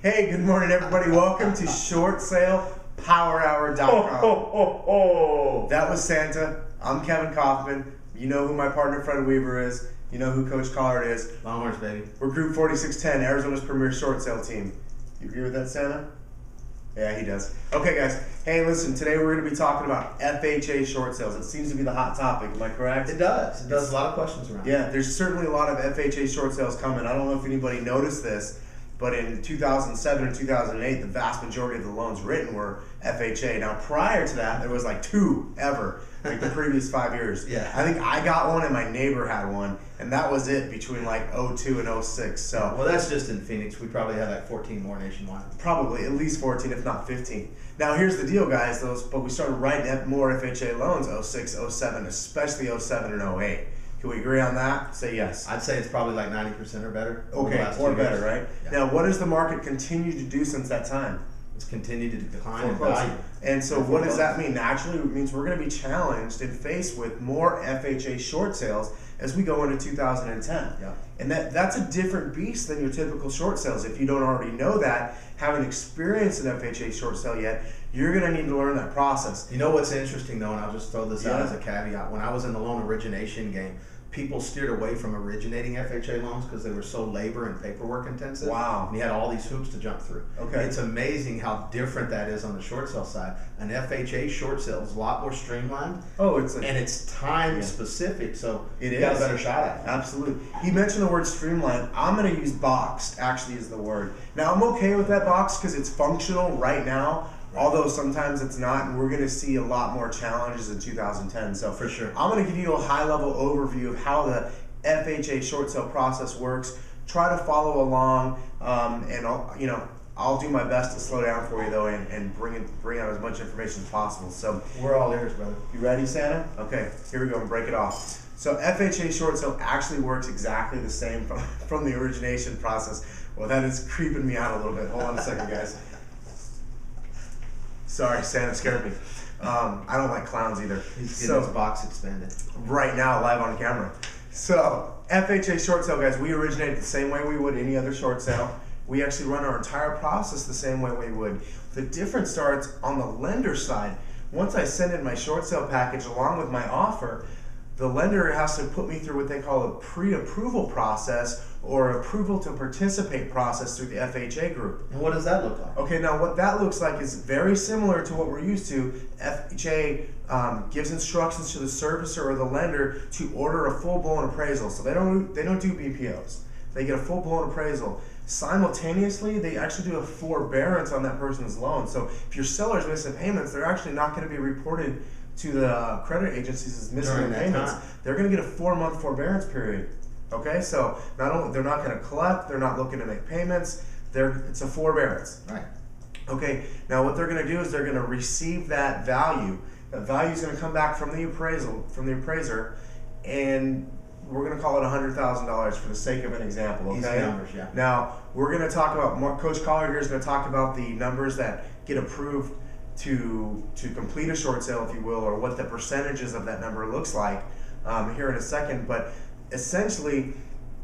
Hey, good morning, everybody. Welcome to ShortSalePowerHour.com. That was Santa. I'm Kevin Kauffman. You know who my partner Fred Weaver is. You know who Coach Collard is. Longhorns, baby. We're Group 4610, Arizona's premier short sale team. You agree with that, Santa? Yeah, he does. Okay, guys. Hey, listen, today we're going to be talking about FHA short sales. It seems to be the hot topic. Am I correct? It does. It does. A lot of questions around. Yeah, there's certainly a lot of FHA short sales coming. I don't know if anybody noticed this, but in 2007 and 2008, the vast majority of the loans written were FHA. Now, prior to that, there was like two ever, like the previous 5 years. Yeah. I think I got one and my neighbor had one, and that was it between like 02 and 06. So Well, that's just in Phoenix. We probably had like 14 more nationwide. probably at least 14, if not 15. Now, here's the deal, guys. But we started writing more FHA loans 06, 07, especially 07 and 08. Can we agree on that? Say yes. I'd say it's probably like 90% or better. Okay, or better, right? Yeah. Now, what has the market continued to do since that time? It's continued to decline in Foreclosure. value. And so what does that mean? Naturally, it means we're going to be challenged and faced with more FHA short sales as we go into 2010. Yeah. And that's a different beast than your typical short sales. If you don't already know that, haven't experienced an FHA short sale yet, you're going to need to learn that process. You know what's interesting though, and I'll just throw this out Yeah. as a caveat. When I was in the loan origination game, people steered away from originating FHA loans because they were so labor and paperwork intensive. Wow. And you had all these hoops to jump through. Okay. It's amazing how different that is on the short sale side. An FHA short sale is a lot more streamlined. Oh, it's And it's time specific, so It you got a is. better shot at it. Absolutely. He mentioned the word streamlined. I'm going to use boxed, actually, is the word. Now, I'm okay with that box because it's functional right now, although sometimes it's not, and we're going to see a lot more challenges in 2010. So For sure. I'm going to give you a high-level overview of how the FHA short sale process works. Try to follow along, and I'll do my best to slow down for you though, and bring out as much information as possible. So We're all ears, brother. you ready, Santa? Okay, here we go, and break it off. So FHA short sale actually works exactly the same from the origination process. Well, that is creeping me out a little bit. Hold on a second, guys. Sorry, Santa scared me. I don't like clowns either. He's getting his box expanded. Right now, live on camera. So FHA short sale, guys, we originate the same way we would any other short sale. We actually run our entire process the same way we would. The difference starts on the lender side. Once I send in my short sale package along with my offer, the lender has to put me through what they call a pre-approval process or approval to participate process through the FHA group. And what does that look like? Okay, now what that looks like is very similar to what we're used to. FHA gives instructions to the servicer or the lender to order a full-blown appraisal. So they don't do BPOs. They get a full-blown appraisal. Simultaneously, they actually do a forbearance on that person's loan. So if your seller's missing payments, they're actually not going to be reported to the credit agencies as missing During that payments. time. They're going to get a 4-month forbearance period. Okay, so not only they're not going to collect, they're not looking to make payments. It's a forbearance. Right. Okay, now what they're going to do is they're going to receive that value. That value is going to come back from the appraiser, and we're going to call it $100,000 for the sake of an example. Okay. Easy numbers, yeah. Now we're going to talk about Coach Collard here is going to talk about the numbers that get approved to complete a short sale, if you will, or what the percentages of that number looks like here in a second. But essentially,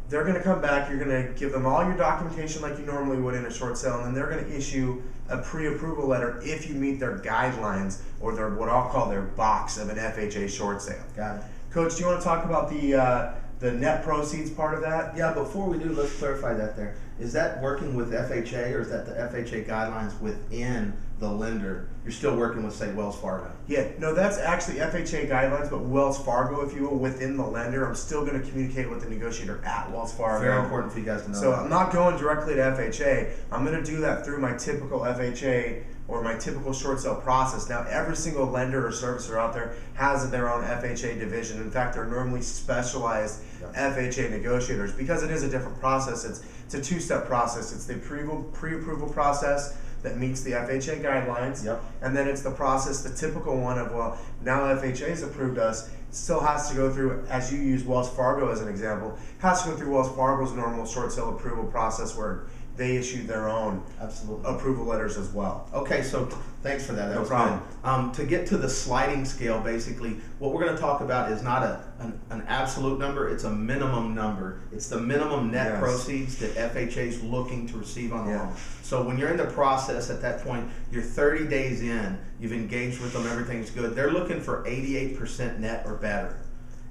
they're going to come back, you're going to give them all your documentation like you normally would in a short sale, and then they're going to issue a pre-approval letter if you meet their guidelines or their what I'll call their box of an FHA short sale. Got it. Coach, do you want to talk about the net proceeds part of that? Yeah, before we do, let's clarify that there. Is that working with FHA or is that the FHA guidelines within the lender? You're still working with, say, Wells Fargo? Yeah, no, that's actually FHA guidelines, but Wells Fargo, if you will, within the lender. I'm still going to communicate with the negotiator at Wells Fargo. Very important for you guys to know. So that. I'm not going directly to FHA. I'm going to do that through my typical FHA or my typical short sale process. Now, every single lender or servicer out there has their own FHA division. In fact, they're normally specialized FHA negotiators because it is a different process. It's a two-step process. It's the pre-approval process that meets the FHA guidelines. Yep. And then it's the process, the typical one of, well, now FHA's approved us, it still has to go through, as you use Wells Fargo as an example, has to go through Wells Fargo's normal short sale approval process where they issued their own Absolutely. approval letters as well. Okay, so thanks for that. That No was problem. good. To get to the sliding scale, basically, what we're going to talk about is not an absolute number, it's a minimum number. It's the minimum net Yes. proceeds that FHA is looking to receive on the Yeah. loan. So when you're in the process at that point, you're 30 days in, you've engaged with them, everything's good. They're looking for 88% net or better.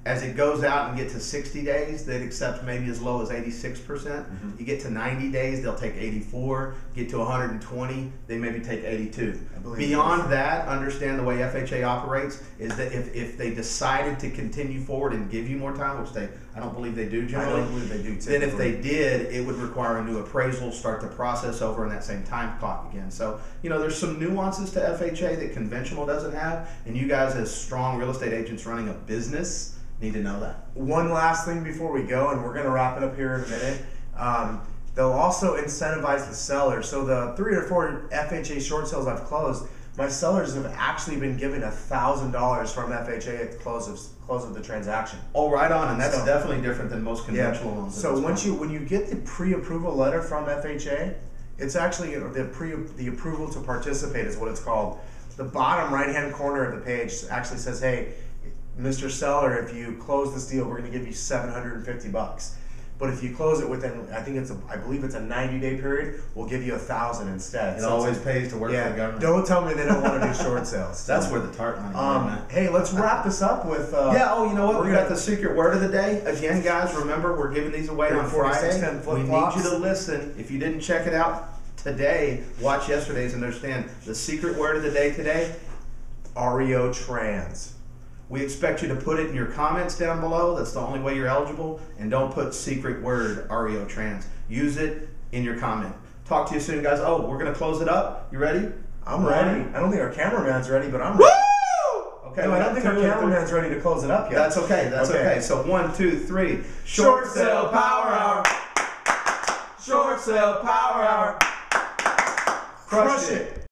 As it goes out and get to 60 days, they'd accept maybe as low as 86%. You get to 90 days, they'll take 84. Get to 120, they maybe take 82. Beyond that, understand the way FHA operates is that if they decided to continue forward and give you more time, which I don't believe they do generally. I don't believe they do Then if typically. they did, it would require a new appraisal, start the process over in that same time clock again. So, there's some nuances to FHA that conventional doesn't have, and you guys as strong real estate agents running a business need to know that. One last thing before we go, and we're going to wrap it up here in a minute. They'll also incentivize the seller. So the 3 or 4 FHA short sales I've closed, my sellers have actually been given $1,000 from FHA at the close of the transaction. Oh, right on, and that's So- definitely different than most conventional loans. So when you get the pre-approval letter from FHA, it's actually the approval to participate is what it's called. The bottom right-hand corner of the page actually says, "Hey, Mr. Seller, if you close this deal, we're going to give you $750. But if you close it within, I believe it's a 90-day period, we'll give you $1,000 instead." It always pays to work for the government. Don't tell me they don't want to do short sales. That's where the tart money is, man. Hey, let's wrap this up with. You know what? we're We gonna- got the secret word of the day. Again, guys, remember we're giving these away on 46, Friday. 10 We need flip-flops. you to listen. If you didn't check it out today, watch yesterday's and understand the secret word of the day today. REO Trans. We expect you to put it in your comments down below. That's the only way you're eligible. And don't put secret word REO Trans. Use it in your comment. Talk to you soon, guys. Oh, we're going to close it up. You ready? I'm ready. I don't think our cameraman's ready, but I'm ready. Okay. No, I don't think our cameraman's ready to close it up yet. That's okay. That's okay. So 1, 2, 3. Short sale power hour. Short sale power hour. Crush it.